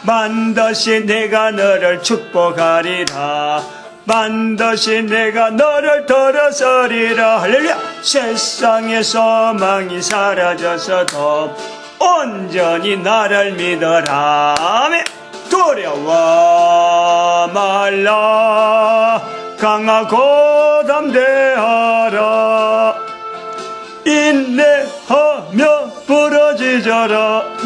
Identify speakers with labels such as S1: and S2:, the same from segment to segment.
S1: 반드시 내가 너를 축복하리라. 반드시 내가 너를 들어서리라. 할렐루야. 세상의 소망이 사라져서도 온전히 나를 믿어라. 아멘. 두려워 말라. 강하고 담대하라. 인내하며 부러지져라.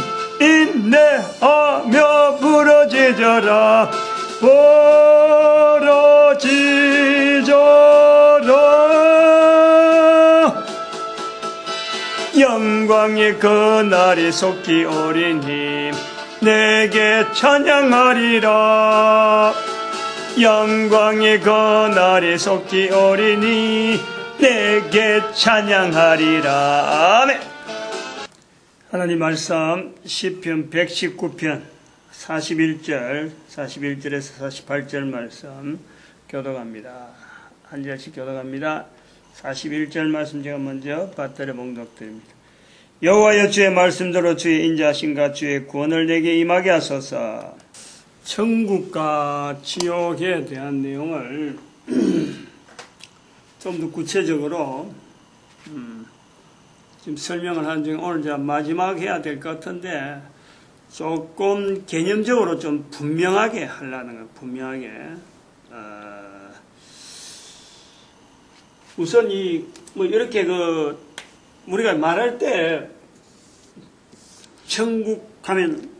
S1: 인내하며 부러지져라. 부러지져라. 영광의 그날이 속히 오리니 내게 찬양하리라. 영광의 그날이 속히 오리니 내게 찬양하리라. 아멘. 하나님 말씀 시편 119편 41절에서 48절 말씀 교독합니다. 한 절씩 교독합니다. 41절 말씀 제가 먼저 받들어 봉독드립니다. 여호와여, 주의 말씀대로 주의 인자하심과 주의 구원을 내게 임하게 하소서. 천국과 지옥에 대한 내용을 좀 더 구체적으로 지금 설명을 하는 중에 오늘 제가 마지막 해야 될 것 같은데 조금 개념적으로 좀 분명하게 하려는 거예요. 분명하게. 우선 이렇게 우리가 말할 때 천국 하면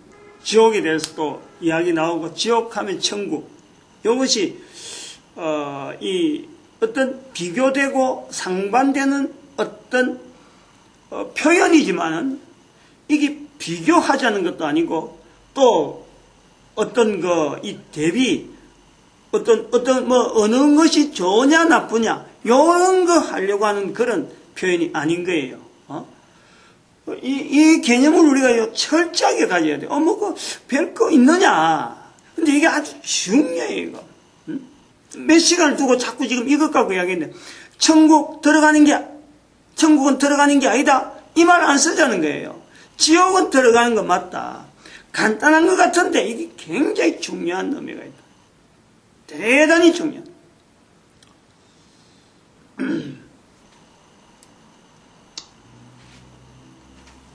S1: 지옥에 대해서 또 이야기 나오고 지옥 하면 천국. 이것이 어떤 비교되고 상반되는 어떤 표현이지만은 이게 비교하자는 것도 아니고 또 어떤 이 대비 어떤 어느 것이 좋으냐 나쁘냐 이런 거 하려고 하는 그런 표현이 아닌 거예요. 이 개념을 우리가 철저하게 가져야 돼. 별거 있느냐. 근데 이게 아주 중요해요, 이거. 몇 시간을 두고 자꾸 지금 이것 갖고 이야기했는데, 천국은 들어가는 게 아니다. 이 말 안 쓰자는 거예요. 지옥은 들어가는 거 맞다. 간단한 것 같은데, 이게 굉장히 중요한 의미가 있다. 대단히 중요한.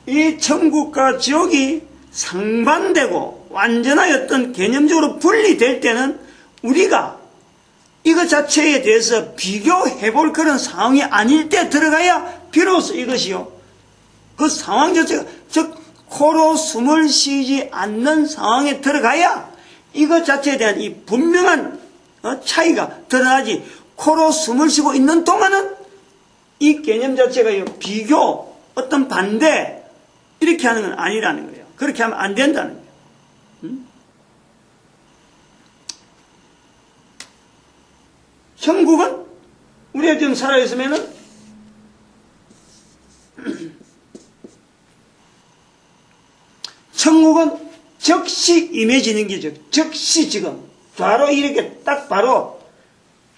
S1: 이 천국과 지옥이 상반되고 완전한 어떤 개념적으로 분리될 때는 우리가 이것 자체에 대해서 비교해 볼 그런 상황이 아닐 때 들어가야 비로소 이것이요. 그 상황 자체가, 즉, 코로 숨을 쉬지 않는 상황에 들어가야 이것 자체에 대한 이 분명한 차이가 드러나지. 코로 숨을 쉬고 있는 동안은 이 개념 자체가 비교, 어떤 반대, 이렇게 하는 건 아니라는 거예요. 그렇게 하면 안 된다는 거예요. 천국은 우리가 지금 살아있으면은 천국은 즉시 임해지는 게죠. 즉시 지금 바로 이렇게 딱 바로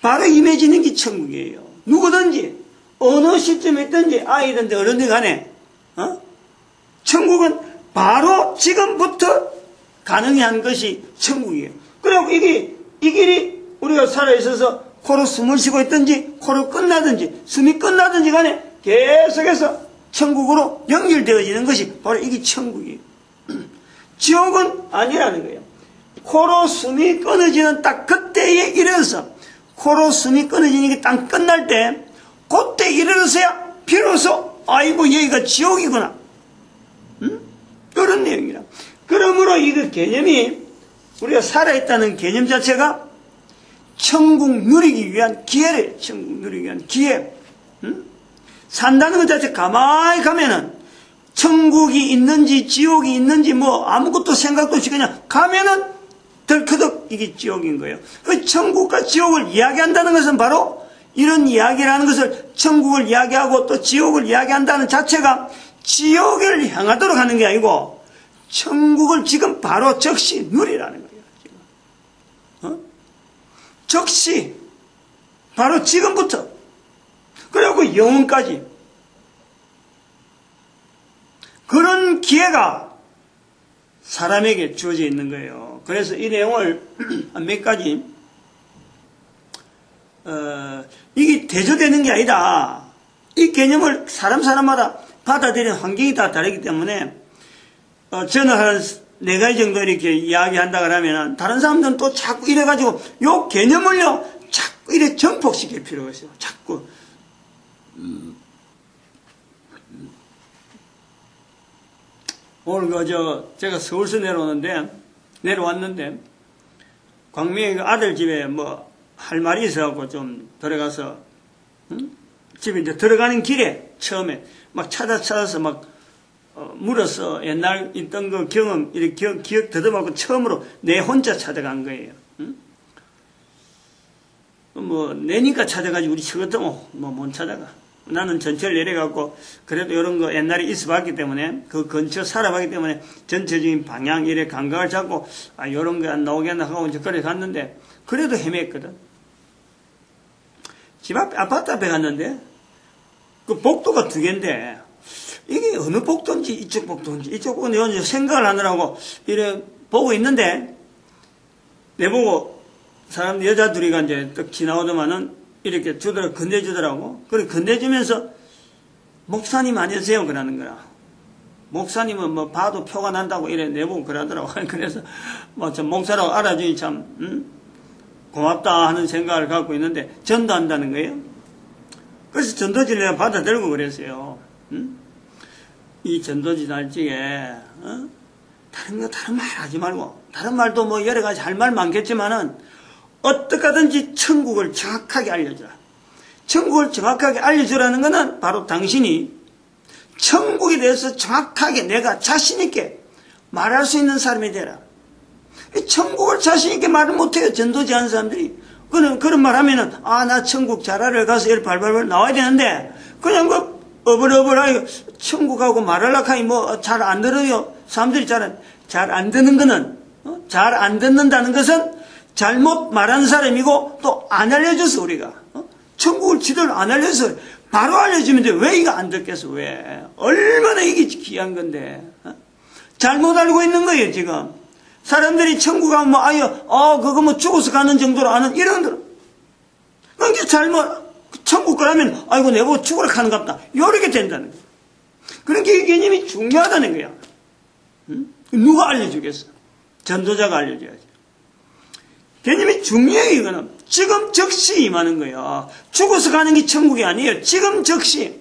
S1: 임해지는 게 천국이에요. 누구든지 어느 시점에 있든지 아이든지 어른들 간에 천국은 바로 지금부터 가능한 것이 천국이에요. 그리고 이 길이 우리가 살아있어서 코로 숨을 쉬고 있든지 코로 끝나든지 숨이 끝나든지 간에 계속해서 천국으로 연결되어지는 것이 바로 이게 천국이에요. 지옥은 아니라는 거예요. 코로 숨이 끊어지는 딱 그때에 이르러서 코로 숨이 끊어지는 게 딱 끝날 때 그때 이르러서야 비로소 아이고 여기가 지옥이구나. 그런 내용이라. 그러므로 이 개념이 우리가 살아있다는 개념 자체가 천국 누리기 위한 기회래. 천국 누리기 위한 기회. 산다는 것 자체 가만히 가면은 천국이 있는지 지옥이 있는지 아무것도 생각도 없이 그냥 가면은 덜커덕 이게 지옥인 거예요. 그 천국과 지옥을 이야기한다는 것은 바로 이런 이야기라는 것을 천국을 이야기하고 또 지옥을 이야기한다는 자체가 지옥을 향하도록 하는 게 아니고 천국을 지금 바로 즉시 누리라는 거예요. 즉시 바로 지금부터 그리고 영원까지 그런 기회가 사람에게 주어져 있는 거예요. 그래서 이 내용을 몇 가지 이게 대조되는 게 아니다. 이 개념을 사람마다 받아들이는 환경이 다 다르기 때문에 저는 한 4가지 정도 이렇게 이야기한다 그러면 다른 사람들은 또 자꾸 이래가지고 요 개념을요 자꾸 이래 정폭시킬 필요가 있어요. 자꾸 오늘 제가 서울서 내려왔는데 광명에 아들 집에 뭐 할 말이 있어갖고 좀 들어가서 집에 이제 들어가는 길에 처음에 막 찾아서 막 물어서 옛날 있던 그 경험 이렇게 기억 더듬어갖고 처음으로 내 혼자 찾아간 거예요. 뭐 내니까 찾아가지 우리 저것도 뭐 못 찾아가. 나는 전철 내려갖고 그래도 이런 거 옛날에 있어봤기 때문에 그 근처 살아봤기 때문에 전체적인 방향 이래 감각을 잡고 이런 거 안 나오겠나 하고 이제 그래 갔는데 그래도 헤맸거든. 집 앞에 아파트 앞에 갔는데 그 복도가 2개인데 이게 어느 복도인지 이쪽 복도인지 생각을 하느라고 이래 보고 있는데 내보고 사람 여자 둘이가 이제 딱 지나오더만은 이렇게 건네주더라고. 그래, 건네주면서, 목사님 아니세요? 그러는 거야. 목사님은 뭐 봐도 표가 난다고 이래 내보고 그러더라고. 그래서, 좀 목사라고 알아주니 참, 고맙다 하는 생각을 갖고 있는데, 전도한다는 거예요. 그래서 전도지를 내가 받아들고 그랬어요. 이 전도지 날짜에, 다른 말 하지 말고, 다른 말도 뭐 여러 가지 할 말 많겠지만은, 어떻게 하든지 천국을 정확하게 알려주라. 천국을 정확하게 알려주라는 것은 바로 당신이 천국에 대해서 정확하게 내가 자신있게 말할 수 있는 사람이 되라. 천국을 자신있게 말을 못해요. 전도지 하는 사람들이. 그런 말 하면은, 나 천국 잘 알아 가서 이렇게 발발발 나와야 되는데, 그냥 어벌어벌하게 천국하고 말하려고 하니 잘 안 들어요. 사람들이 잘 안 듣는 거는, 잘 안 듣는다는 것은 잘못 말하는 사람이고 또 안 알려줘서 우리가 천국을 지도를 안 알려줘서 바로 알려주면 돼. 왜 이거 안 듣겠어? 왜? 얼마나 이게 귀한 건데 잘못 알고 있는 거예요. 지금 사람들이 천국 가면 그거 죽어서 가는 정도로 아는 이런 거 그게 잘못 천국 가라면 아이고 내보고 죽으러 가는 것 같다 이렇게 된다는 거예요. 그러니까 이 개념이 중요하다는 거야. 누가 알려주겠어? 전도자가 알려줘야지. 개념이 중요해요. 이거는 지금 즉시 임하는 거예요. 죽어서 가는 게 천국이 아니에요. 지금 즉시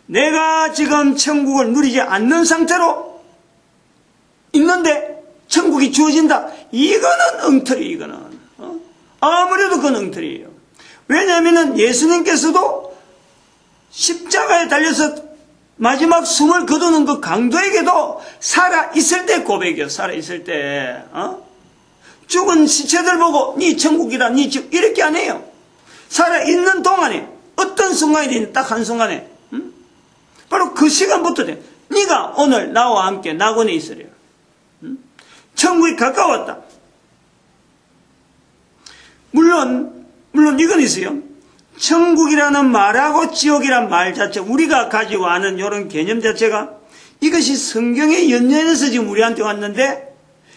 S1: 내가 지금 천국을 누리지 않는 상태로 있는데 천국이 주어진다. 이거는 엉터리. 이거는 아무래도 그건 엉터리예요. 왜냐하면 예수님께서도 십자가에 달려서 마지막 숨을 거두는 그 강도에게도 살아있을 때 고백이요. 살아있을 때 죽은 시체들 보고 네 천국이라 네 집 이렇게 안 해요. 살아있는 동안에 어떤 순간이든 딱 한순간에 바로 그 시간부터 돼. 네가 오늘 나와 함께 낙원에 있으래요. 천국이 가까웠다. 물론 이건 있어요. 천국이라는 말하고 지옥이라는 말 자체 우리가 가지고 아는 이런 개념 자체가 이것이 성경에 연연해서 지금 우리한테 왔는데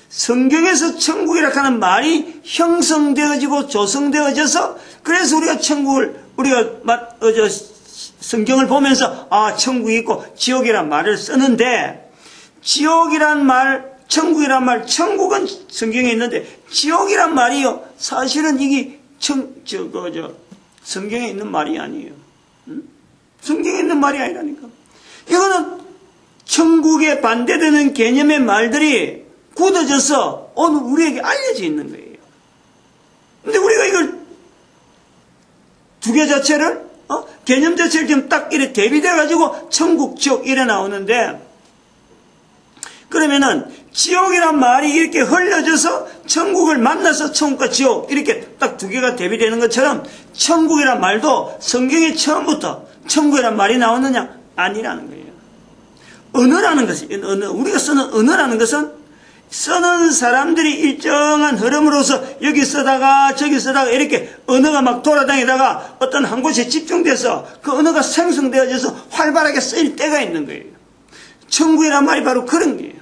S1: 성경에서 천국이라 하는 말이 형성되어지고 조성되어져서 그래서 우리가 천국을 성경을 보면서 천국이 있고 지옥이란 말을 쓰는데 지옥이란 말 천국이란 말 천국은 성경에 있는데 지옥이란 말이요 사실은 이게 성경에 있는 말이 아니에요. 성경에 있는 말이 아니라니까. 이거는 천국에 반대되는 개념의 말들이 굳어져서 오늘 우리에게 알려져 있는 거예요. 근데 우리가 이걸 두 개 자체를 개념 자체를 지금 딱 이렇게 대비돼가지고 천국, 지옥 이래 나오는데 그러면은 지옥이란 말이 이렇게 흘려져서 천국을 만나서 천국과 지옥 이렇게 딱 두 개가 대비되는 것처럼 천국이란 말도 성경에 처음부터 천국이란 말이 나오느냐? 아니라는 거예요. 언어라는 것이 우리가 쓰는 언어라는 것은 쓰는 사람들이 일정한 흐름으로서 여기 쓰다가 저기 쓰다가 이렇게 언어가 막 돌아다니다가 어떤 한 곳에 집중돼서 그 언어가 생성되어져서 활발하게 쓰일 때가 있는 거예요. 천국이란 말이 바로 그런 거예요.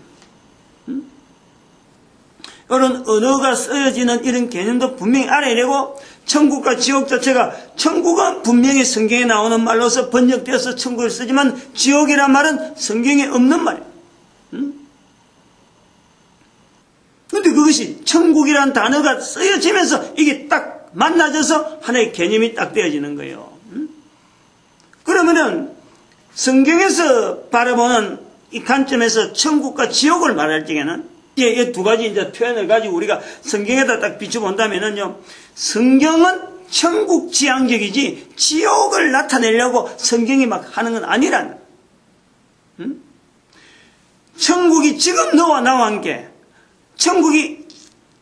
S1: 이런 언어가 쓰여지는 이런 개념도 분명히 알아야 되고, 천국과 지옥 자체가, 천국은 분명히 성경에 나오는 말로서 번역되어서 천국을 쓰지만 지옥이란 말은 성경에 없는 말이에요. 근데 그것이 천국이란 단어가 쓰여지면서 이게 딱 만나져서 하나의 개념이 딱 되어지는 거예요. 그러면은 성경에서 바라보는 이 관점에서 천국과 지옥을 말할 적에는 이 두 가지 이제 표현을 가지고 우리가 성경에다 딱 비춰본다면은요, 성경은 천국 지향적이지 지옥을 나타내려고 성경이 막 하는 건 아니라는. 천국이 지금 너와 나와 함께, 천국이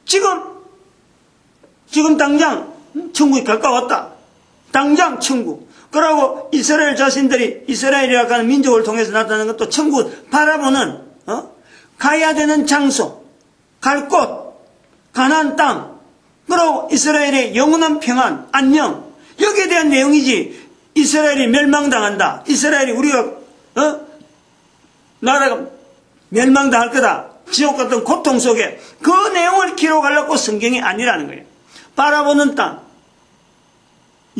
S1: 지금 당장 천국이 가까웠다. 당장 천국. 그러고 이스라엘 자신들이 이스라엘이라고 하는 민족을 통해서 나타나는 것도 천국을 바라보는, 가야 되는 장소, 갈 곳, 가나안 땅, 그리고 이스라엘의 영원한 평안, 안녕, 여기에 대한 내용이지. 이스라엘이 멸망당한다, 이스라엘이 우리가 나라가 멸망당할 거다, 지옥 같은 고통 속에, 그 내용을 기록하려고 성경이 아니라는 거예요. 바라보는 땅,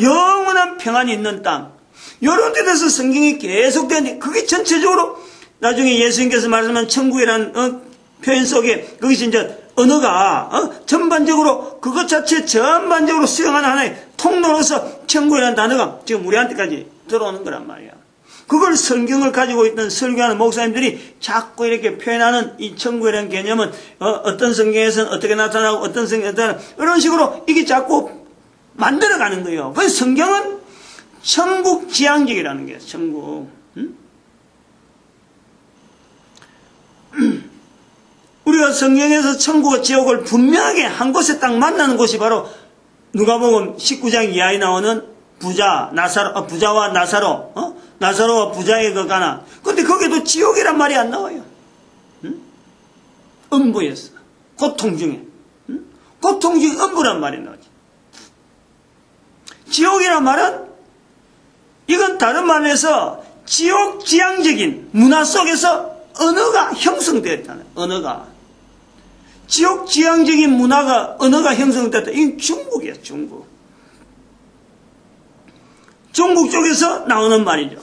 S1: 영원한 평안이 있는 땅, 이런 데 대해서 성경이 계속 되는데, 그게 전체적으로 나중에 예수님께서 말씀한 천국이라는 표현 속에 그것이 이제 언어가 전반적으로 그것 자체 전반적으로 수용하는 하나의 통로로서 천국이라는 단어가 지금 우리한테까지 들어오는 거란 말이야. 그걸 성경을 가지고 있던 설교하는 목사님들이 자꾸 이렇게 표현하는 이 천국이라는 개념은 어떤 성경에서는 어떻게 나타나고 어떤 성경에서는 나타나고, 이런 식으로 이게 자꾸 만들어가는 거예요. 그래서 성경은 천국 지향적이라는 게 천국. 우리가 성경에서 천국과 지옥을 분명하게 한 곳에 딱 만나는 곳이 바로 누가복음 19장 이하에 나오는 부자와 나사로, 나사로와 부자의 그 가나. 근데 거기도 지옥이란 말이 안 나와요. 음부였어. 고통 중에. 고통 중에 음부란 말이 나오지. 지옥이란 말은, 이건 다른 말로 해서 지옥 지향적인 문화 속에서 언어가 형성되었다는, 언어가. 지옥 지향적인 문화가, 언어가 형성됐다. 이건 중국이에요, 중국. 중국 쪽에서 나오는 말이죠.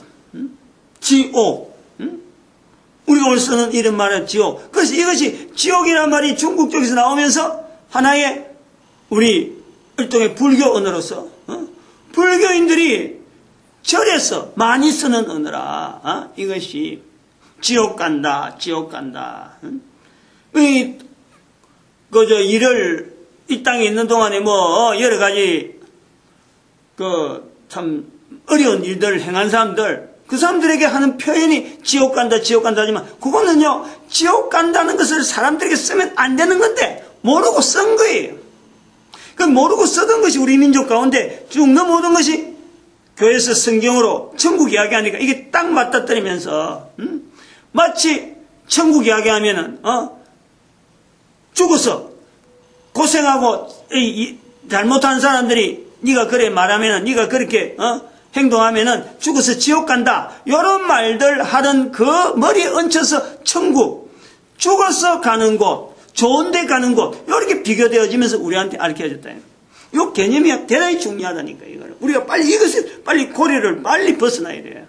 S1: 지옥. 우리가 오늘 쓰는 이런 말은 지옥. 그래서 이것이 지옥이라는 말이 중국 쪽에서 나오면서 하나의 우리 일종의 불교 언어로서, 불교인들이 절에서 많이 쓰는 언어라. 이것이 지옥 간다, 지옥 간다. 일을 이 땅에 있는 동안에 여러 가지 참 어려운 일들을 행한 사람들, 그 사람들에게 하는 표현이 지옥 간다, 지옥 간다 하지만, 그거는요, 지옥 간다는 것을 사람들에게 쓰면 안 되는 건데 모르고 쓴 거예요. 그 모르고 쓰던 것이 우리 민족 가운데 쭉 넘어오던 것이 교회에서 성경으로 천국 이야기하니까 이게 딱 맞닥뜨리면서, 마치 천국 이야기하면은 죽어서 고생하고 잘못한 사람들이 네가 그래 말하면은, 네가 그렇게 행동하면은 죽어서 지옥 간다, 이런 말들 하던 그 머리에 얹혀서 천국, 죽어서 가는 곳, 좋은 데 가는 곳, 이렇게 비교되어지면서 우리한테 알려졌다. 이 개념이 대단히 중요하다니까. 이걸 우리가 빨리 이것을 빨리 고리를 빨리 벗어나야 돼요.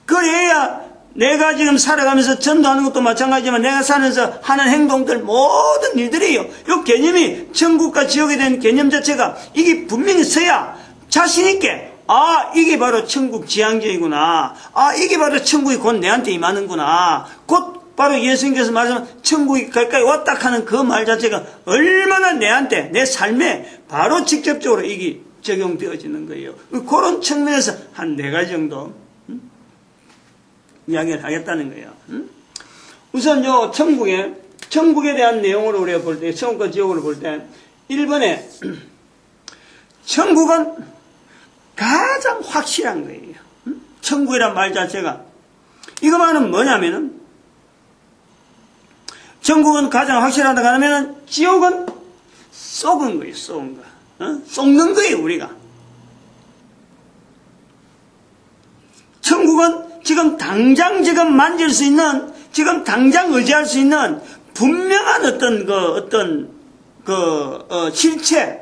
S1: 그래야 내가 지금 살아가면서 전도하는 것도 마찬가지지만 내가 살면서 하는 행동들, 모든 일들이에요. 이 개념이 천국과 지옥에 대한 개념 자체가 이게 분명히 서야 자신있게, 이게 바로 천국 지향적이구나, 이게 바로 천국이 곧 내한테 임하는구나, 곧 바로 예수님께서 말씀한 천국이 가까이 왔다 하는 그 말 자체가 얼마나 내한테, 내 삶에 바로 직접적으로 이게 적용되어지는 거예요. 그런 측면에서 한 4가지 정도 이야기를 하겠다는 거예요. 우선 천국에 대한 내용으로 우리가 볼 때, 천국과 지옥을 볼 때, 1번에 천국은 가장 확실한 거예요. 천국이란 말 자체가, 이거 말은 뭐냐면은, 천국은 가장 확실하다고 하면은 지옥은 속은 거예요, 속은 거. 속는 거예요, 우리가. 천국은 지금 당장 만질 수 있는, 지금 당장 의지할 수 있는 분명한 실체,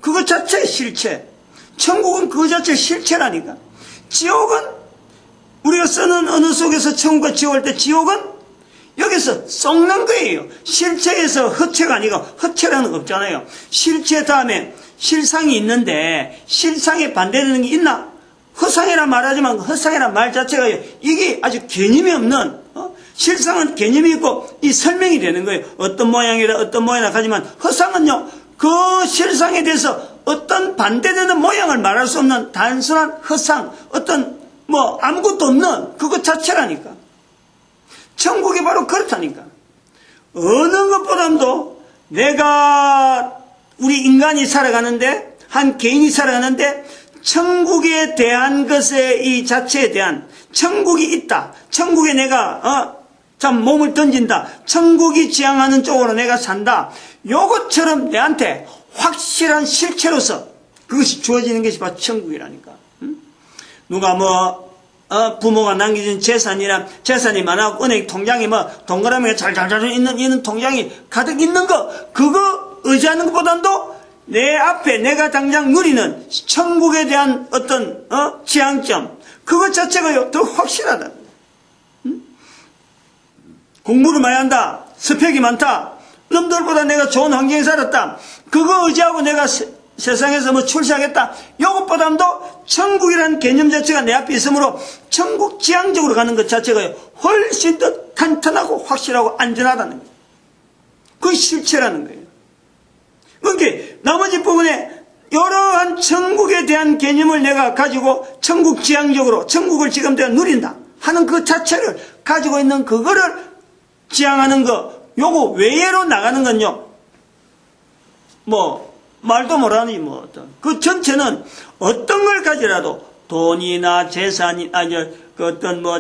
S1: 그것 자체의 실체. 천국은 그것 자체의 실체라니까. 지옥은 우리가 쓰는 언어 속에서 천국과 지옥할 때 지옥은 여기서 썩는 거예요. 실체에서 허체가 아니고 허체라는 거 없잖아요. 실체 다음에 실상이 있는데 실상에 반대되는 게 있나? 허상이라 말하지만 허상이라 말 자체가 이게 아주 개념이 없는 실상은 개념이 있고 이 설명이 되는 거예요. 어떤 모양이라 어떤 모양이라 하지만 허상은요 그 실상에 대해서 어떤 반대되는 모양을 말할 수 없는 단순한 허상 어떤 아무것도 없는 그것 자체라니까. 천국이 바로 그렇다니까. 어느 것보다도 내가 우리 인간이 살아가는데 한 개인이 살아가는데 천국에 대한 것의 이 자체에 대한 천국이 있다. 천국에 내가 참 몸을 던진다. 천국이 지향하는 쪽으로 내가 산다. 요것처럼 내한테 확실한 실체로서 그것이 주어지는 것이 바로 천국이라니까. 누가 부모가 남겨준 재산이 많아고 은행 통장에 동그라미가 잘잘잘 있는 통장이 가득 있는 그거 의지하는 것보다도 내 앞에 내가 당장 누리는 천국에 대한 어떤 지향점 그것 자체가 더 확실하다. 공부를 많이 한다. 스펙이 많다. 남들보다 내가 좋은 환경에 살았다. 그거 의지하고 내가 세상에서 출세하겠다. 이것보다도 천국이라는 개념 자체가 내 앞에 있으므로 천국 지향적으로 가는 것 자체가 훨씬 더 탄탄하고 확실하고 안전하다는 거예요. 그게 실체라는 거예요. 그러니까 나머지 부분에 이러한 천국에 대한 개념을 내가 가지고 천국 지향적으로 천국을 지금 내가 누린다 하는 그 자체를 가지고 있는 그거를 지향하는 요거 외로 나가는 건요 말도 못하니 그 전체는 어떤 걸 가지라도 돈이나 재산이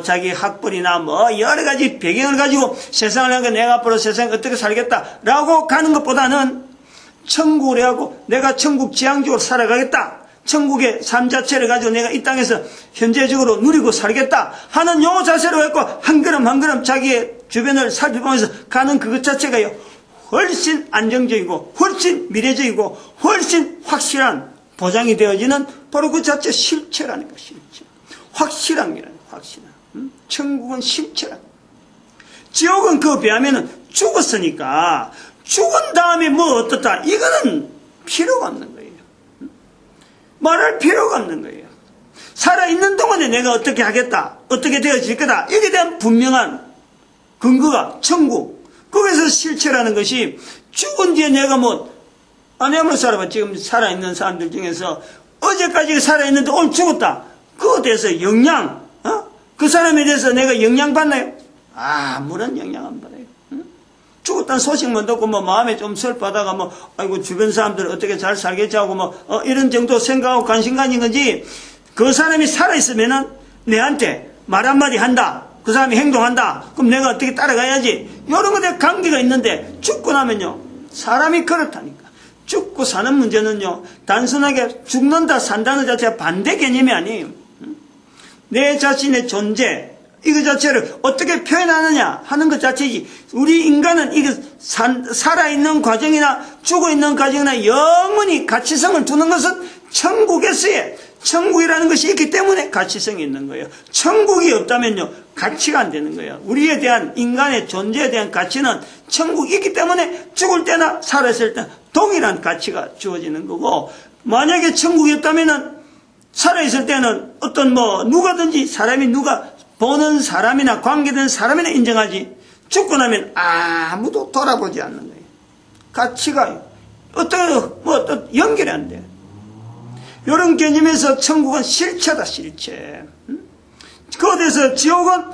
S1: 자기 학벌이나 여러 가지 배경을 가지고 세상을 하니까 내가 앞으로 세상에 어떻게 살겠다라고 가는 것보다는 천국을 하고 내가 천국 지향적으로 살아가겠다. 천국의 삶 자체를 가지고 내가 이 땅에서 현재적으로 누리고 살겠다 하는 요 자세로 해서 한 걸음 한 걸음 자기의 주변을 살펴보면서 가는 그것 자체가요 훨씬 안정적이고 훨씬 미래적이고 훨씬 확실한 보장이 되어지는 바로 그 자체 실체라니까. 실체 확실한 게라니까. 확실한 천국은 실체라니까. 지옥은 그에 비하면 죽었으니까 죽은 다음에 어떻다 이거는 필요가 없는 거예요. 말할 필요가 없는 거예요. 살아있는 동안에 내가 어떻게 하겠다 어떻게 되어질 거다 여기에 대한 분명한 근거가 천국. 거기서 실체라는 것이 죽은 뒤에 내가 아무리 살아봐. 지금 살아있는 사람들 중에서 어제까지 살아있는데 오늘 죽었다. 그거에 대해서 그 사람에 대해서 내가 영향 받나요? 아무런 영향 안 받아요. 죽었다는 소식만 듣고 마음에 좀 슬퍼하다가 아이고 주변 사람들 어떻게 잘 살겠지 하고 이런 정도 생각하고 관심 가진 건지 그 사람이 살아있으면은 내한테 말 한마디 한다. 그 사람이 행동한다. 그럼 내가 어떻게 따라가야지. 이런 것에 관계가 있는데 죽고 나면요. 사람이 그렇다니까. 죽고 사는 문제는요. 단순하게 죽는다 산다는 자체가 반대 개념이 아니에요. 내 자신의 존재 이거 자체를 어떻게 표현하느냐 하는 것 자체지. 우리 인간은 이거 살아있는 과정이나 죽어있는 과정이나 영원히 가치성을 두는 것은 천국에서의 천국이라는 것이 있기 때문에 가치성이 있는 거예요. 천국이 없다면요 가치가 안 되는 거예요. 우리에 대한 인간의 존재에 대한 가치는 천국이 있기 때문에 죽을 때나 살았을 때 동일한 가치가 주어지는 거고, 만약에 천국이 없다면은 살아있을 때는 어떤 누가든지 사람이 누가 보는 사람이나 관계된 사람이나 인정하지, 죽고 나면 아무도 돌아보지 않는 거예요. 가치가 어떤 연결이 안 돼요. 이런 개념에서 천국은 실체다, 실체. 그거에 대해서 지옥은,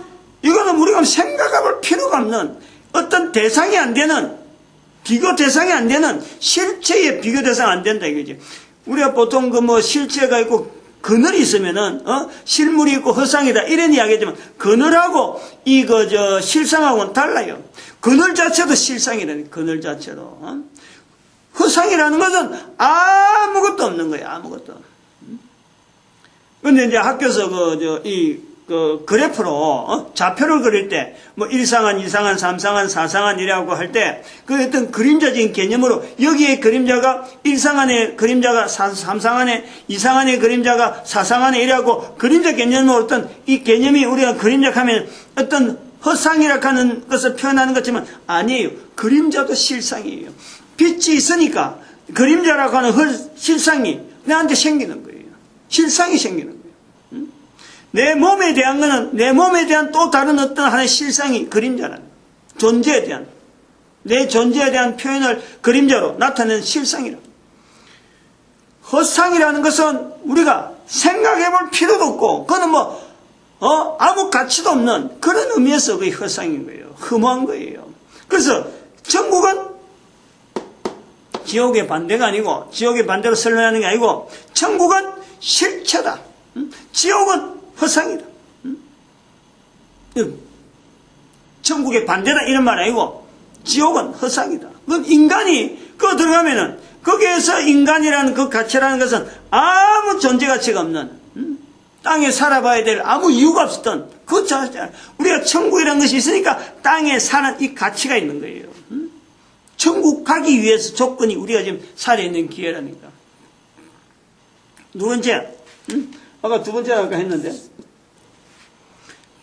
S1: 이거는 우리가 생각해볼 필요가 없는 어떤 대상이 안 되는, 비교 대상이 안 되는, 실체의 비교 대상 안 된다 이거지. 우리가 보통 실체가 있고 그늘이 있으면은 실물이 있고 허상이다 이런 이야기지만, 그늘하고 실상하고는 달라요. 그늘 자체도 실상이라니. 그늘 자체도 허상이라는 것은 아무것도 없는 거예요. 아무것도. 근데 이제 학교에서 그 그래프로 좌표를 그릴 때 뭐 1상한, 2상한, 3상한, 4상한이라고 할 때 그 어떤 그림자적인 개념으로 여기에 그림자가 1상한의 그림자가 3상한의 2상한의 그림자가 4상한의 이라고 그림자 개념으로 어떤 이 개념이 우리가 그림자하면 어떤 허상이라 하는 것을 표현하는 것지만 아니에요. 그림자도 실상이에요. 빛이 있으니까 그림자라고 하는 실상이 나한테 생기는 거예요. 실상이 생기는 거예요. 내 몸에 대한 거는 내 몸에 대한 또 다른 어떤 하나의 실상이 그림자라는 거예요. 존재에 대한 내 존재에 대한 표현을 그림자로 나타내는 실상이라는 거예요. 허상이라는 것은 우리가 생각해 볼 필요도 없고 그거는 아무 가치도 없는 그런 의미에서 그게 허상인 거예요. 허무한 거예요. 그래서 천국은 지옥의 반대가 아니고 지옥의 반대로 설명하는 게 아니고 천국은 실체다. 지옥은 허상이다. 천국의 반대다 이런 말 아니고 지옥은 허상이다. 그럼 인간이 그거 들어가면은 거기에서 인간이라는 그 가치라는 것은 아무 존재 가치가 없는 땅에 살아봐야 될 아무 이유가 없었던 그 자체 우리가 천국이라는 것이 있으니까 땅에 사는 이 가치가 있는 거예요. 천국 가기 위해서 조건이 우리가 지금 살아있는 기회라니까. 두 번째, 아까 두 번째 아까 했는데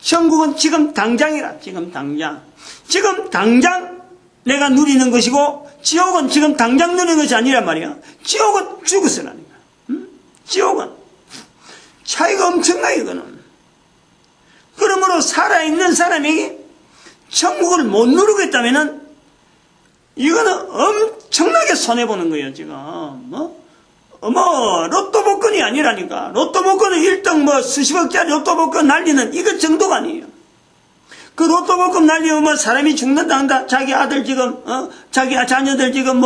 S1: 천국은 지금 당장이라. 지금 당장 내가 누리는 것이고 지옥은 지금 당장 누리는 것이 아니란 말이야. 지옥은 죽어서라니까. 지옥은 차이가 엄청나요. 이거는. 그러므로 살아있는 사람에게 천국을 못 누리고 있다면은 이거는 엄청나게 손해보는 거예요, 지금. 로또 복권이 아니라니까. 로또 복권은 1등 수십억짜리 로또 복권 날리는 이거 정도가 아니에요. 그 로또 복권 날리면 사람이 죽는다 한다. 자기 아들 지금, 자기 자녀들 지금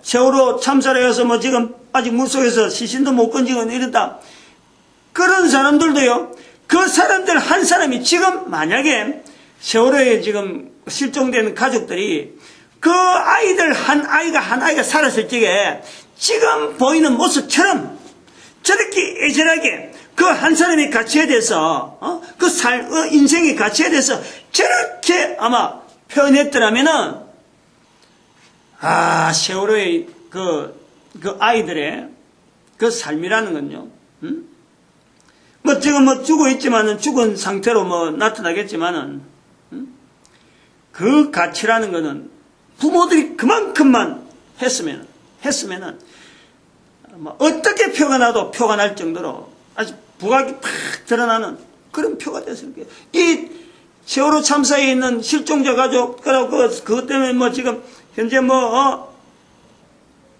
S1: 세월호 참사를 해서 지금 아직 물속에서 시신도 못 건지고 이랬다. 그런 사람들도요, 그 사람들 한 사람이 지금 만약에 세월호에 지금 실종된 가족들이 그 아이들 한 아이가 살았을 적에 지금 보이는 모습처럼 저렇게 애절하게 그 한 사람의 가치에 대해서 인생의 가치에 대해서 저렇게 아마 표현했더라면은 세월호의 그 아이들의 그 삶이라는 건요. 지금 죽어 있지만은 죽은 상태로 나타나겠지만은 그 가치라는 거는 부모들이 그만큼만 했으면은 어떻게 표가 나도 표가 날 정도로 아주 부각이 팍 드러나는 그런 표가 됐을 거예요. 이 세월호 참사에 있는 실종자 가족, 그것 때문에 지금 현재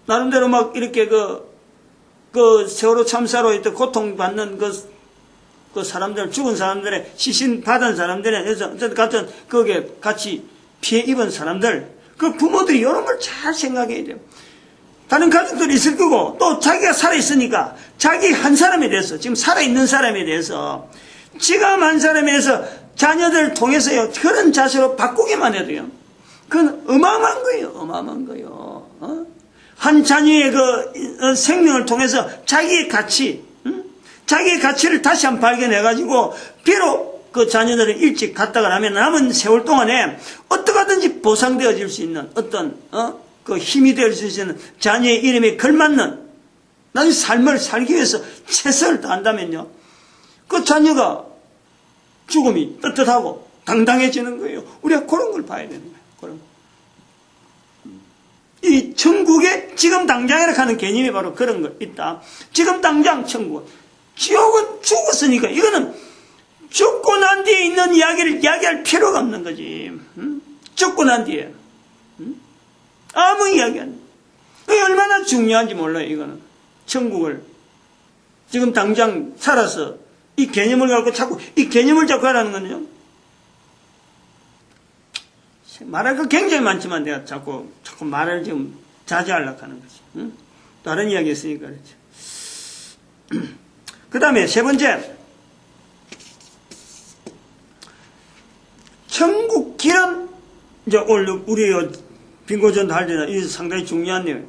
S1: 나름대로 이렇게 그 세월호 참사로 이렇게 고통받는 그 사람들, 죽은 사람들의 시신 받은 사람들에 대해서 같은 거기에 같이 피해 입은 사람들, 그 부모들이 이런 걸 잘 생각해야 돼요. 다른 가족들이 있을 거고 또 자기가 살아있으니까 자기 한 사람에 대해서 지금 살아있는 사람에 대해서 지금 한 사람에 대해서 자녀들을 통해서요 그런 자세로 바꾸기만 해도요 그건 어마어마한 거예요. 어마어마한 거예요. 한 자녀의 그 생명을 통해서 자기의 가치 자기의 가치를 다시 한번 발견해가지고 비록 그 자녀들을 일찍 갔다가 나면 남은 세월 동안에 어떻게든지 보상되어질 수 있는 어떤 그 힘이 될 수 있는 자녀의 이름에 걸맞는 나의 삶을 살기 위해서 최선을 다한다면요 그 자녀가 죽음이 떳떳하고 당당해지는 거예요. 우리가 그런 걸 봐야 되는 거예요. 그런 이 천국의 지금 당장이라고 하는 개념이 바로 그런 거 있다. 지금 당장 천국은 지옥은 죽었으니까 이거는 죽고 난 뒤에 있는 이야기를 이야기할 필요가 없는 거지. 죽고 난 뒤에 아무 이야기 안 해. 그게 얼마나 중요한지 몰라요. 이거는 천국을 지금 당장 살아서 이 개념을 갖고 자꾸 이 개념을 자꾸 하라는 거는요. 말할 거 굉장히 많지만 내가 자꾸 말을 지금 자제하려고 하는 거지. 다른 이야기 했으니까 그렇죠. 그 다음에 세 번째, 천국 길은 이제 오늘 우리 빙고전도 할 때는 이 상당히 중요한 내용.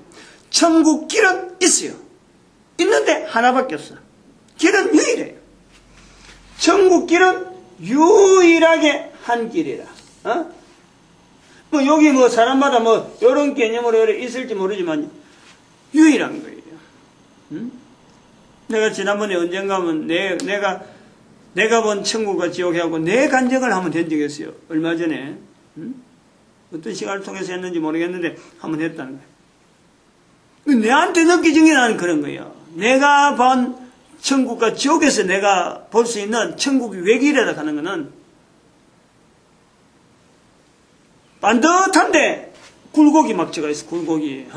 S1: 천국 길은 있어요. 있는데 하나밖에 없어. 길은 유일해요. 천국길은 유일하게 한 길이라. 뭐 여기 뭐 사람마다 뭐 이런 개념으로 있을지 모르지만 유일한 거예요. 내가 지난번에 언젠가 하면 내가 본 천국과 지옥하고 내 간증을 한번 된 적이 있어요. 얼마 전에. 어떤 시간을 통해서 했는지 모르겠는데 한번 했다는 거예요. 내한테 느껴진 게 나는 그런 거예요. 내가 본 천국과 지옥에서 내가 볼 수 있는 천국이 외길이라고 하는 거는 반듯한데 굴곡이 막 들어가 있어. 굴곡이.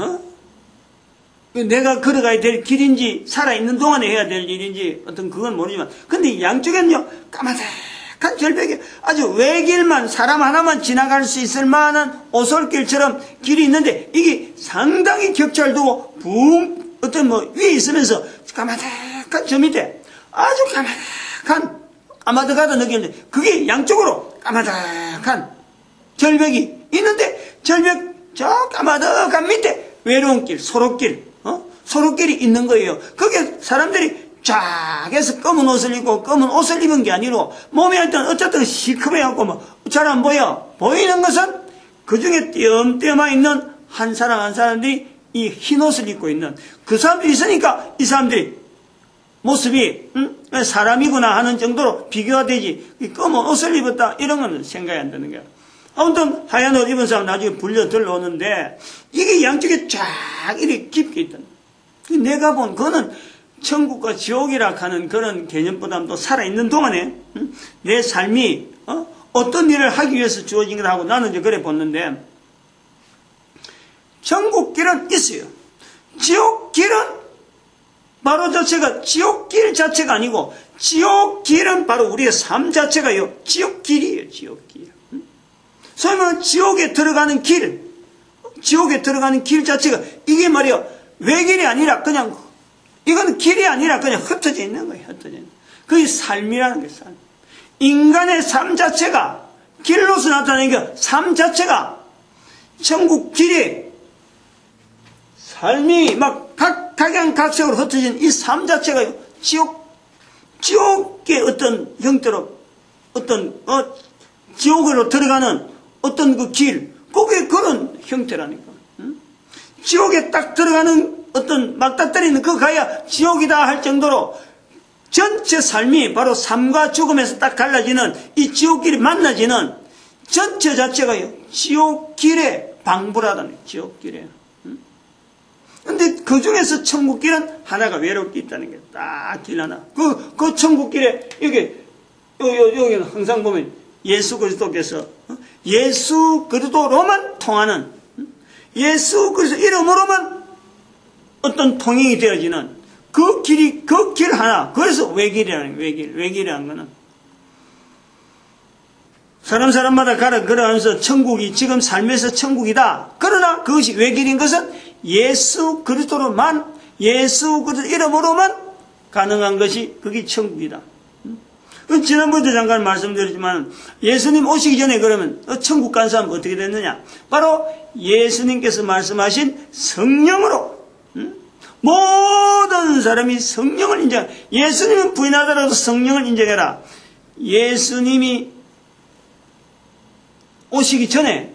S1: 내가 걸어가야 될 길인지 살아있는 동안에 해야 될 일인지 어떤 그건 모르지만 근데 양쪽에는요 까마득한 절벽이 아주 외길만 사람 하나만 지나갈 수 있을 만한 오솔길처럼 길이 있는데 이게 상당히 격차를 두고 붕 어떤 뭐 위에 있으면서 까마득한 저 밑에 아주 까마득하다 느끼는데 그게 양쪽으로 까마득한 절벽이 있는데 절벽 저 까마득한 밑에 외로운 길 소로길이 있는 거예요. 거기에 사람들이 쫙 해서 검은 옷을 입고 검은 옷을 입은 게 아니고 몸에 어쨌든 시커매갖고 뭐 잘 안 보여. 보이는 것은 그 중에 띄엄띄엄 있는 한 사람들이 이 흰 옷을 입고 있는 그 사람들이 있으니까 이 사람들이 모습이 사람이구나 하는 정도로 비교가 되지. 검은 옷을 입었다 이런 건 생각이 안 드는 거야. 아무튼 하얀 옷 입은 사람 나중에 불려 들러오는데 이게 양쪽에 쫙 이렇게 깊게 있다. 내가 본 그거는 천국과 지옥이라 하는 그런 개념보다도 살아있는 동안에 내 삶이 어떤 일을 하기 위해서 주어진 거다 하고 나는 이제 그래 봤는데 천국길은 있어요. 지옥길은 바로 자체가 지옥길 자체가 아니고 지옥길은 바로 우리의 삶 자체가요. 지옥길이에요. 지옥길. 소위 말하면 지옥에 들어가는 길 자체가 이게 말이요 외길이 아니라 그냥 이건 길이 아니라 그냥 흩어져 있는 거예요. 흩어져 있는. 그게 삶이라는 거예요. 삶. 인간의 삶 자체가 길로서 나타나는 게 삶 자체가 천국 길이 삶이 막 각양각색으로 흩어진 이 삶 자체가 지옥의 어떤 형태로 지옥으로 들어가는 어떤 그 길, 그게 그런 형태라니까. 지옥에 딱 들어가는 어떤 막다뜨리는 그 가야 지옥이다 할 정도로 전체 삶이 바로 삶과 죽음에서 딱 갈라지는 이 지옥길이 만나지는 전체 자체가요, 지옥길에 방불하다는 지옥길에. 근데 그 중에서 천국길은 하나가 외롭게 있다는 게 딱 길 하나. 그 천국길에 여기는 항상 보면 예수 그리스도께서 예수 그리스도로만 통하는 예수 그리스도 이름으로만 어떤 통행이 되어지는 그 길 하나. 그래서 외길이라는 거예요. 외길이라는 거는 사람마다 걸어가면서 천국이 지금 삶에서 천국이다. 그러나 그것이 외길인 것은 예수 그리스도로만 예수 그리스도 이름으로만 가능한 것이 그게 천국이다. 지난번에도 잠깐 말씀드렸지만 예수님 오시기 전에 그러면 천국 간 사람은 어떻게 됐느냐? 바로 예수님께서 말씀하신 성령으로 모든 사람이 성령을 인정. 예수님은 부인하더라도 성령을 인정해라. 예수님이 오시기 전에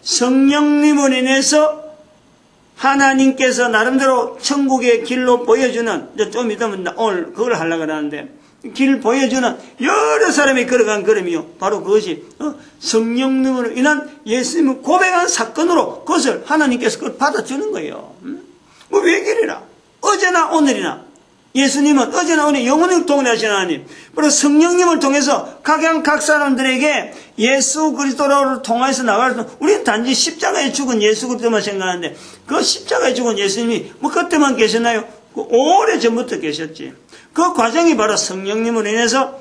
S1: 성령님을 인해서 하나님께서 나름대로 천국의 길로 보여주는, 좀 이따면 오늘 그걸 하려고 하는데, 길을 보여주는 여러 사람이 걸어간 걸음이요. 바로 그것이 성령님으로 인한 예수님을 고백한 사건으로 그것을 하나님께서 그걸 받아주는 거예요. 뭐 외길이라. 어제나 오늘이나 예수님은 어제나 오늘 영원히 동일하신 하나님. 바로 성령님을 통해서 각 사람들에게 예수 그리스도를 통해서 나가서 우리는 단지 십자가에 죽은 예수 그리스도만 생각하는데 그 십자가에 죽은 예수님이 뭐 그때만 계셨나요? 오래 전부터 계셨지. 그 과정이 바로 성령님으로 인해서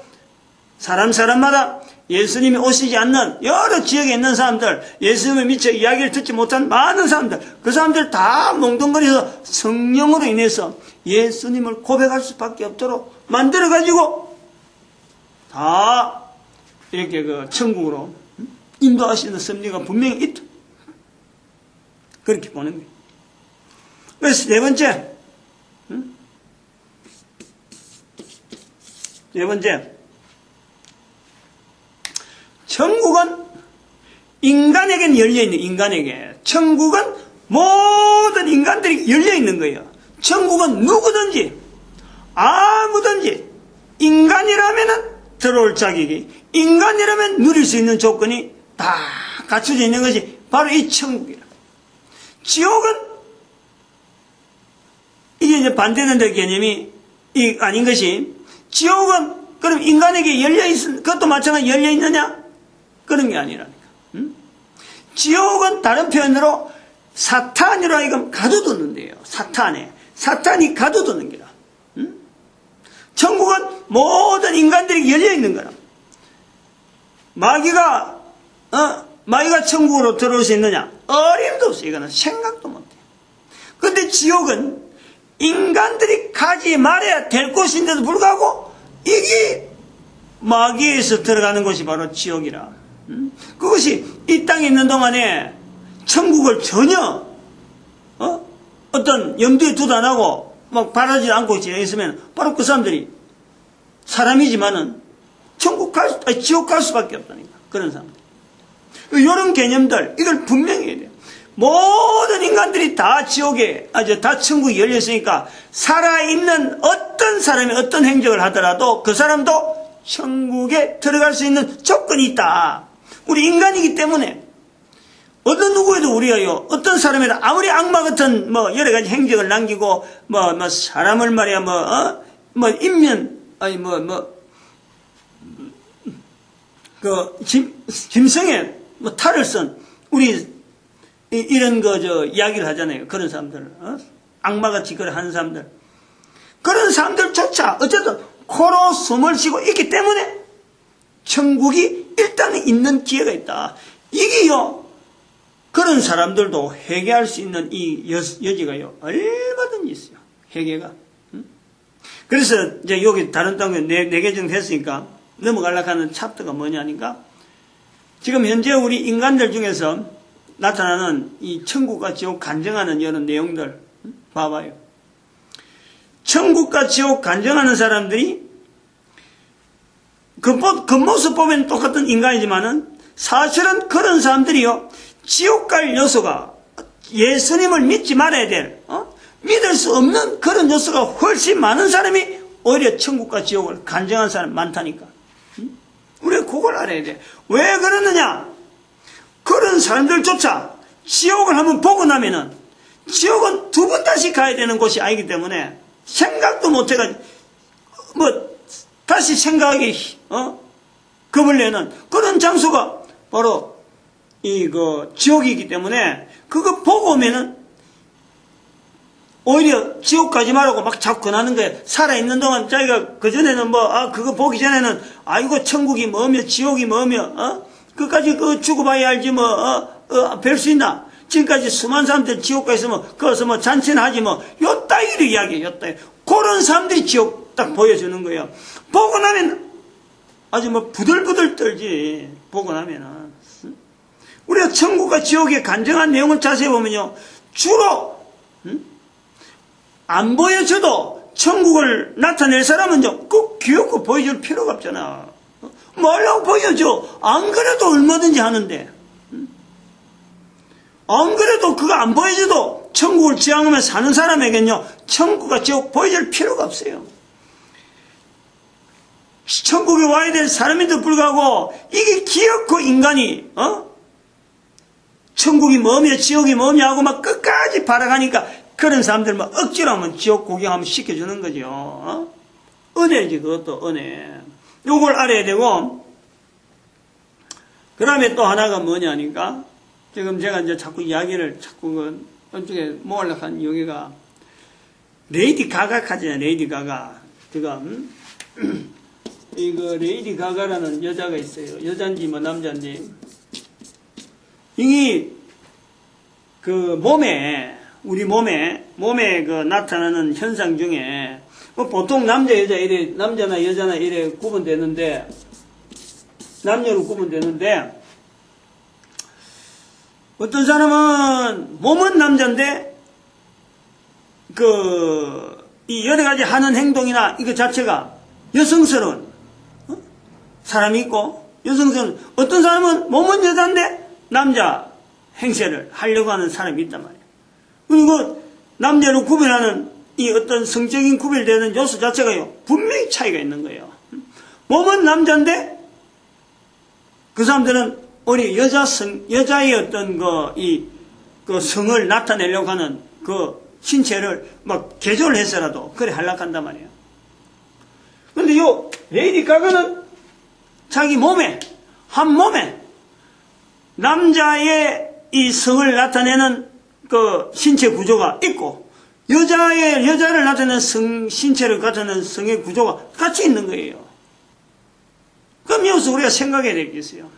S1: 사람마다 예수님이 오시지 않는 여러 지역에 있는 사람들, 예수님을 미처 이야기를 듣지 못한 많은 사람들, 그 사람들 다 몽둥거려서 성령으로 인해서 예수님을 고백할 수밖에 없도록 만들어가지고 다 이렇게 그 천국으로 인도하시는 섭리가 분명히 있다. 그렇게 보는 거예요. 그래서 네 번째, 네 번째, 천국은 인간에게는 열려있는, 인간에게. 천국은 모든 인간들이 열려있는 거예요. 천국은 누구든지, 아무든지, 인간이라면 들어올 자격이, 인간이라면 누릴 수 있는 조건이 다 갖춰져 있는 것이 바로 이 천국이라. 지옥은, 이게 이제 반대되는 개념이 아닌 것이, 지옥은 그럼 인간에게 열려있은, 그것도 마찬가지 열려있느냐? 그런 게 아니라니까. 지옥은 다른 표현으로 사탄으로 하여금 가둬두는데요. 사탄이 가둬두는 게라. 천국은 모든 인간들이 열려있는 거라. 마귀가 천국으로 들어올 수 있느냐? 어림도 없어. 이거는 생각도 못해. 근데 지옥은 인간들이 가지 말아야 될 곳인데도 불구하고 이게 마귀에서 들어가는 곳이 바로 지옥이라. 그것이 이 땅에 있는 동안에 천국을 전혀 어떤 염두에 두도 안 하고 막 바라지 않고 지냈으면 바로 그 사람들이 사람이지만은 지옥 갈 수밖에 없다니까. 그런 사람들. 이런 개념들 이걸 분명히 해야 돼요. 모든 인간들이 다 지옥에 다 천국이 열렸으니까 살아있는 어떤 사람이 어떤 행적을 하더라도 그 사람도 천국에 들어갈 수 있는 조건이 있다. 우리 인간이기 때문에 어떤 누구에도 우리가요, 어떤 사람이라 아무리 악마 같은 여러 가지 행적을 남기고 사람을 말이야 인면 짐승에 탈을 쓴 우리 이런 이야기를 하잖아요. 그런 사람들, 악마같이 그런 하는 사람들, 그런 사람들조차 어쨌든 코로 숨을 쉬고 있기 때문에 천국이 일단은 있는 기회가 있다. 이게요, 그런 사람들도 회개할 수 있는 이 여지가요, 얼마든지 있어요. 회개가. 그래서 이제 여기 다른 땅에 4개 정도 했으니까 넘어가려고 하는 챕터가 뭐냐니까, 지금 현재 우리 인간들 중에서 나타나는 이 천국과 지옥 간증하는 이런 내용들 봐봐요. 천국과 지옥 간증하는 사람들이 겉모습 보면 똑같은 인간이지만은 사실은 그런 사람들이요, 지옥 갈 요소가 예수님을 믿지 말아야 될, 믿을 수 없는 그런 요소가 훨씬 많은 사람이 오히려 천국과 지옥을 간증하는 사람이 많다니까. 우리가 그걸 알아야 돼. 왜 그러느냐? 그런 사람들조차 지옥을 한번 보고 나면은 지옥은 2번 다시 가야 되는 곳이 아니기 때문에 생각도 못해가지고 다시 생각하기 겁을 내는 그런 장소가 바로 지옥이기 때문에 그거 보고 오면은 오히려 지옥 가지 말라고 막 자꾸 권하는 거예요. 살아있는 동안 자기가 그전에는 그거 보기 전에는 아이고 천국이 뭐며 지옥이 뭐며 그까지 죽어봐야 알지 뵐 수 있나. 지금까지 수많은 사람들 지옥 가 있으면 거기서 잔치나 하지 요 따위로 이야기해. 요 따위. 그런 사람들이 지옥 딱 보여주는 거예요. 보고 나면 아주 부들부들 떨지. 보고 나면은. 우리가 천국과 지옥의 간증한 내용을 자세히 보면요, 주로 안 보여줘도 천국을 나타낼 사람은요 꼭 귀엽고 보여줄 필요가 없잖아. 뭐라고 보여줘. 안 그래도 얼마든지 하는데, 안 그래도 그거 안 보여줘도 천국을 지향하며 사는 사람에겐요 천국과 지옥 보여줄 필요가 없어요. 천국에 와야 될 사람인데도 불구하고 이게 귀엽고 인간이 천국이 뭐며 지옥이 뭐며 하고 막 끝까지 바라가니까 그런 사람들 억지로 하면 지옥 구경하면 시켜주는 거죠. 은혜지. 그것도 은혜. 요걸 알아야 되고, 그 다음에 또 하나가 뭐냐니까, 지금 제가 이제 자꾸 이야기를 어떻게 모으려고 한 여기가 레이디 가가 하잖아요. 레이디 가가. 지금 이거 레이디 가가라는 여자가 있어요. 여잔지 남잔지. 이게 우리 몸에 나타나는 현상 중에 보통 남자 여자 이래, 남자나 여자나 이래 구분되는데, 남녀로 구분되는데, 어떤 사람은 몸은 남자인데 이 여러 가지 하는 행동이나 이거 자체가 여성스러운 사람이 있고, 여성스러운 어떤 사람은 몸은 여자인데 남자 행세를 하려고 하는 사람이 있단 말이에요. 그리고 남자를 구별하는 이 어떤 성적인 구별되는 요소 자체가요, 분명히 차이가 있는 거예요. 몸은 남자인데 그 사람들은 우리 여자의 어떤 그 성을 나타내려고 하는 그 신체를 막 개조를 해서라도 그래 하려고 한단 말이에요. 근데 요 레이디 가가는 자기 몸에, 한 몸에 남자의 이 성을 나타내는 그 신체 구조가 있고, 여자를 나타내는 신체를 나타내는 성의 구조가 같이 있는 거예요. 그럼 여기서 우리가 생각해야 되겠어요.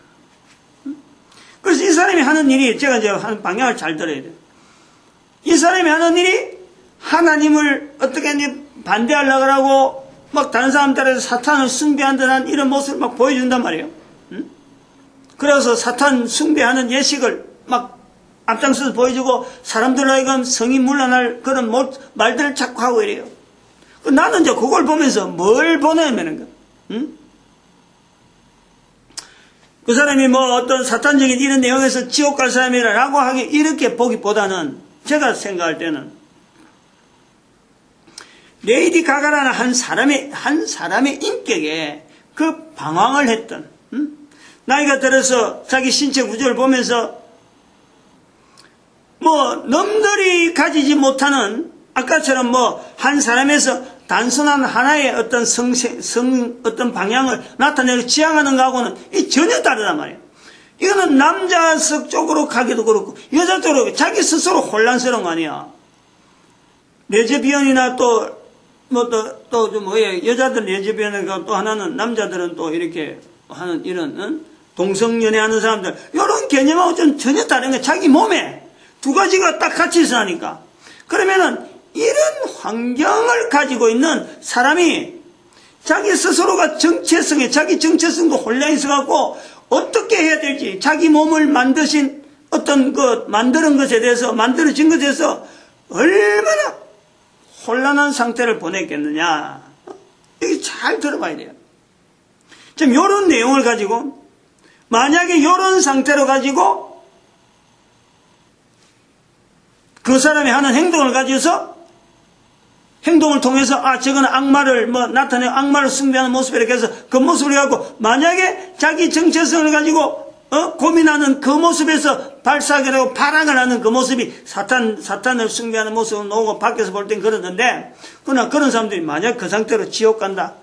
S1: 그래서 이 사람이 하는 일이, 제가 이제 하는 방향을 잘 들어야 돼요. 이 사람이 하는 일이 하나님을 어떻게 반대하려고 하고, 막 다른 사람 따라서 사탄을 숭배한다는 이런 모습을 막 보여준단 말이에요. 그래서 사탄 숭배하는 예식을 막 앞장서서 보여주고, 사람들로 하여금 성이 물러날 그런 말들을 자꾸 하고 이래요. 나는 이제 그걸 보면서 뭘 보내면은, 그 사람이 뭐 어떤 사탄적인 이런 내용에서 지옥 갈 사람이라고 하기, 이렇게 보기보다는 제가 생각할 때는 레이디 가가라는 한 사람의 인격에 그 방황을 했던, 나이가 들어서 자기 신체 구조를 보면서 뭐 남들이 가지지 못하는, 아까처럼 뭐 한 사람에서 단순한 하나의 어떤 어떤 방향을 나타내고 지향하는 거하고는 전혀 다르단 말이에요. 이거는 남자석 쪽으로 가기도 그렇고 여자 쪽으로, 자기 스스로 혼란스러운 거 아니야. 레즈비언이나 여자들 레즈비언이나 또 하나는, 남자들은 또 이렇게 하는 이런 동성연애하는 사람들, 이런 개념하고 좀 전혀 다른 거야. 자기 몸에 두 가지가 딱 같이 있으니까. 그러면은 이런 환경을 가지고 있는 사람이 자기 스스로가 자기 정체성도 혼란이 있어갖고 어떻게 해야 될지, 자기 몸을 만드신 어떤 만드는 것에 대해서, 만들어진 것에 대해서 얼마나 혼란한 상태를 보냈겠느냐. 여기 잘 들어봐야 돼요. 지금 이런 내용을 가지고, 만약에 이런 상태로 가지고 그 사람이 하는 행동을 가지고서, 행동을 통해서 저거는 악마를 나타내고 악마를 숭배하는 모습, 이렇게 해서 그 모습을 갖고, 만약에 자기 정체성을 가지고 고민하는 그 모습에서 발사하게 되고 발악을 하는 그 모습이 사탄을 숭배하는 모습을 놓고 밖에서 볼 땐 그러는데, 그러나 그런 사람들이 만약 그 상태로 지옥 간다.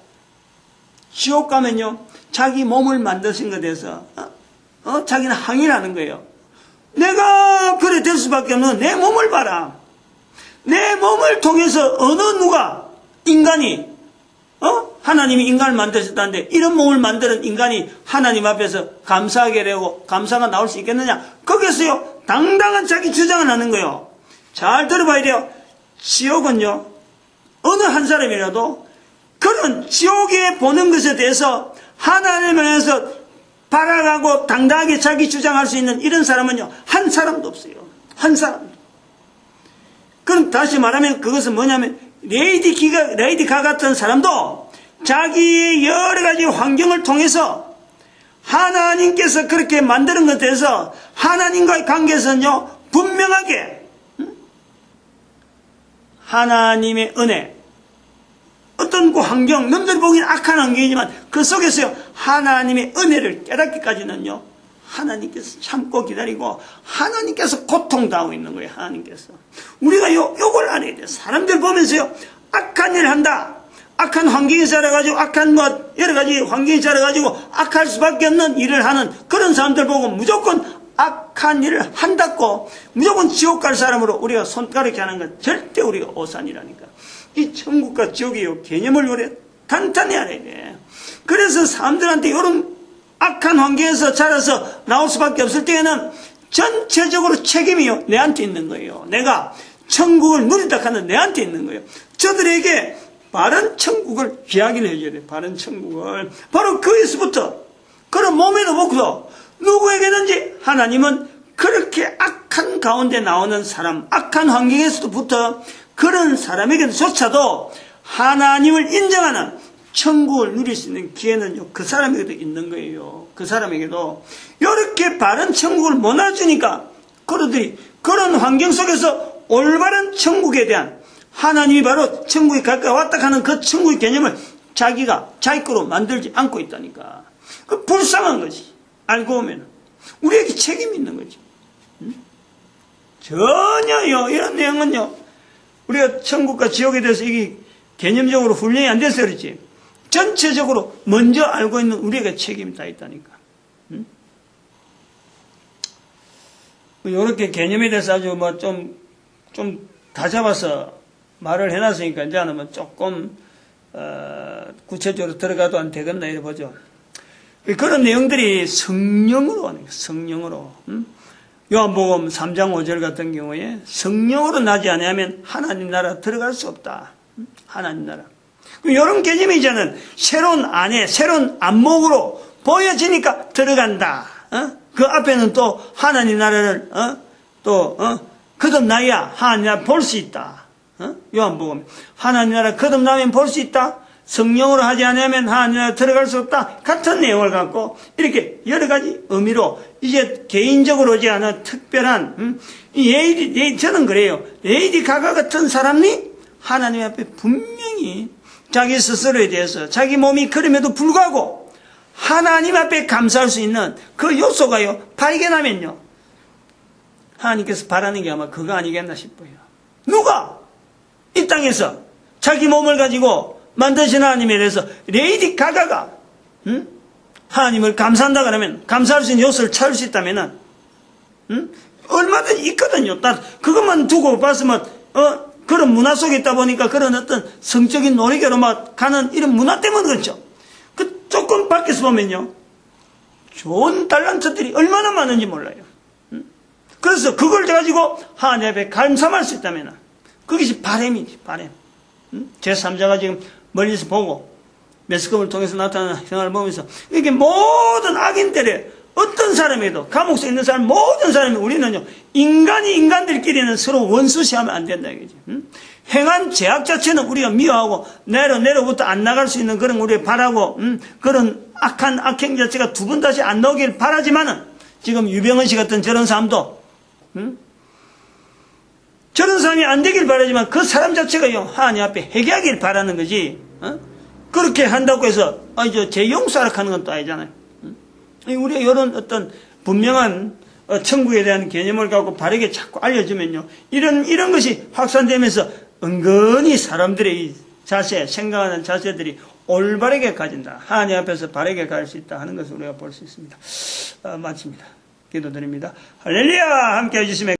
S1: 지옥 가면요, 자기 몸을 만드신 것에 대해서 자기는 항의를 하는 거예요. 내가 그래 될 수밖에 없는 내 몸을 봐라. 내 몸을 통해서 누가 인간이 하나님이 인간을 만드셨다는데, 이런 몸을 만드는 인간이 하나님 앞에서 감사하게 되고 감사가 나올 수 있겠느냐. 거기서요 당당한 자기 주장을 하는 거예요. 잘 들어봐야 돼요. 지옥은요, 어느 한 사람이라도 그런 지옥에 보는 것에 대해서 하나님을 위해서 발악하고 당당하게 자기 주장할 수 있는 이런 사람은요 한 사람도 없어요. 한 사람도. 그럼 다시 말하면 그것은 뭐냐면, 레이디 가 같은 사람도 자기의 여러 가지 환경을 통해서 하나님께서 그렇게 만드는 것에 대해서 하나님과의 관계에서는요 분명하게 하나님의 은혜, 어떤 그 환경, 남들 보기엔 악한 환경이지만 그 속에서요 하나님의 은혜를 깨닫기까지는요 하나님께서 참고 기다리고 하나님께서 고통당하고 있는 거예요. 하나님께서. 우리가 요걸 알아야 돼요. 사람들 보면서요 악한 일을 한다, 악한 환경에 살아가지고, 악한 여러 가지 환경에 살아가지고 악할 수밖에 없는 일을 하는 그런 사람들 보고 무조건 악한 일을 한다고 무조건 지옥 갈 사람으로 우리가 손가락에 하는 건 절대 우리가 오산이라니까. 이 천국과 지옥의 개념을 우리가 단단히 알아야 돼. 그래서 사람들한테 이런 악한 환경에서 자라서 나올 수밖에 없을 때에는 전체적으로 책임이 내한테 있는 거예요. 내가 천국을 누리다 하는 내한테 있는 거예요. 저들에게 바른 천국을 이야기를 해줘야 돼요. 바른 천국을. 바로 거기서부터, 그런 몸에도 먹고 누구에게든지 하나님은 그렇게 악한 가운데 나오는 사람, 악한 환경에서부터 그런 사람에게조차도 하나님을 인정하는 천국을 누릴 수 있는 기회는요, 그 사람에게도 있는 거예요. 그 사람에게도. 이렇게 바른 천국을 못 놔주니까, 그들이 그런 환경 속에서 올바른 천국에 대한 하나님이 바로 천국에 가까이 왔다 하는 그 천국의 개념을 자기가 자기 거로 만들지 않고 있다니까. 그 불쌍한 거지. 알고 보면 우리에게 책임이 있는 거지. 전혀요, 이런 내용은요, 우리가 천국과 지옥에 대해서 이게 개념적으로 훈련이 안 돼서 그렇지, 전체적으로 먼저 알고 있는 우리에게 책임이 다 있다니까. 이렇게 개념에 대해서 아주 좀 다 잡아서 말을 해놨으니까, 이제는 뭐 조금, 구체적으로 들어가도 안 되겠나, 이래 보죠. 그런 내용들이 성령으로 하는 거예요, 성령으로. 요한복음 3장 5절 같은 경우에 성령으로 나지 않으면 하나님 나라 들어갈 수 없다. 하나님 나라. 이런 개념이 이제는 새로운 안에, 새로운 안목으로 보여지니까 들어간다. 그 앞에는 또 하나님 나라를, 거듭나야 하나님 나라 볼 수 있다. 요한복음. 하나님 나라 거듭나면 볼 수 있다. 성령으로 하지 않으면 하나님 나라 들어갈 수 없다. 같은 내용을 갖고 이렇게 여러 가지 의미로 이제 개인적으로 오지 않은 특별한, 저는 그래요. 레이디 가가 같은 사람이 하나님 앞에 분명히 자기 스스로에 대해서 자기 몸이 그럼에도 불구하고 하나님 앞에 감사할 수 있는 그 요소가요, 발견하면요, 하나님께서 바라는 게 아마 그거 아니겠나 싶어요. 누가 이 땅에서 자기 몸을 가지고 만드신 하나님에 대해서 레이디 가가가 하나님을 감사한다 그러면, 감사할 수 있는 요소를 찾을 수 있다면은 얼마든지 있거든요. 그것만 두고 봤으면 그런 문화 속에 있다 보니까 그런 어떤 성적인 노리개로 막 가는 이런 문화 때문에 그렇죠. 그 조금 밖에서 보면요, 좋은 달란트들이 얼마나 많은지 몰라요. 그래서 그걸 가지고 하나님 앞에 감사할 수 있다면 그것이 바램이지, 바램. 제3자가 지금 멀리서 보고 매스컴을 통해서 나타나는 생활을 보면서 이게 모든 악인들의 어떤 사람에도, 감옥 속에 있는 사람, 모든 사람이, 우리는요, 인간이 인간들끼리는 서로 원수시하면 안 된다, 이거지. 행한 죄악 자체는 우리가 미워하고, 내로부터 안 나갈 수 있는 그런 우리가 바라고, 그런 악한 악행 자체가 두 번 다시 안 나오길 바라지만은, 지금 유병헌 씨 같은 저런 사람도, 저런 사람이 안 되길 바라지만 그 사람 자체가요, 하나님 앞에 회개하길 바라는 거지, 그렇게 한다고 해서, 제 용서하는 건 또 아니잖아요. 우리가 이런 어떤 분명한 천국에 대한 개념을 갖고 바르게 자꾸 알려주면요, 이런 것이 확산되면서 은근히 사람들의 이 자세, 생각하는 자세들이 올바르게 가진다. 하나님 앞에서 바르게 갈 수 있다 하는 것을 우리가 볼 수 있습니다. 마칩니다. 기도드립니다. 할렐루야! 함께 해주시면